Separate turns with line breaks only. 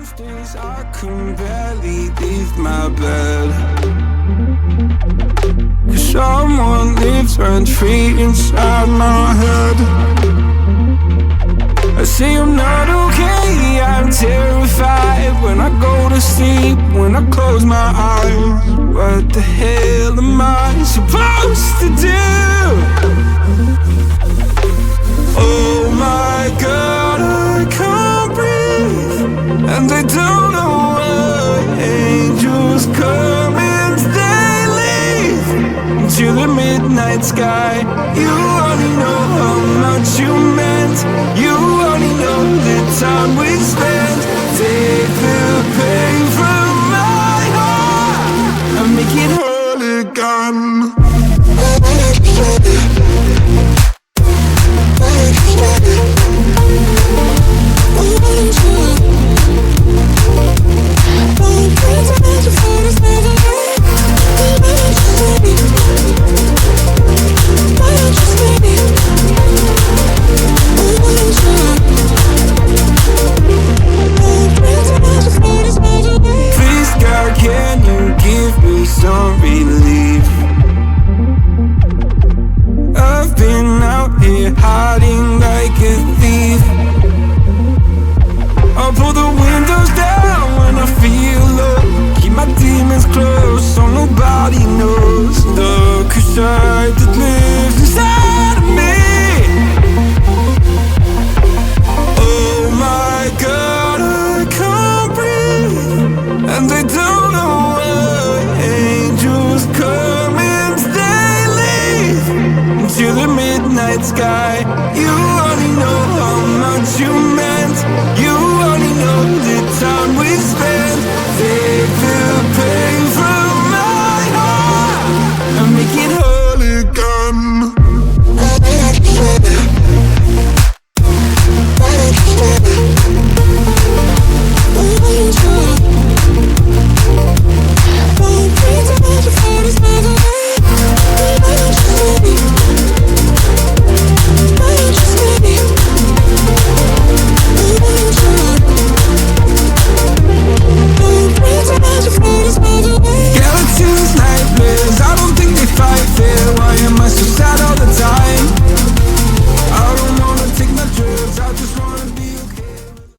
Most days I can barely leave my bed, 'cause someone lives rent free inside my head. I say I'm not okay, I'm terrified when I go to sleep, when I close my eyes. What the hell am I supposed to do? Oh my God, I can't breathe, and I don't know why. Angels come and they leave into the midnight sky. You only know how much you meant, you only know the time we spent. Take the pain from my heart and make it whole again. Please God, can you give me some relief? I've been out here hiding like a thief. I'll pull the windows down when I feel low, keep my demons close so nobody knows the side that lives inside of me. Oh my God, I can't breathe, and I don't know why. Angels come and they leave into the midnight sky. You only know how much you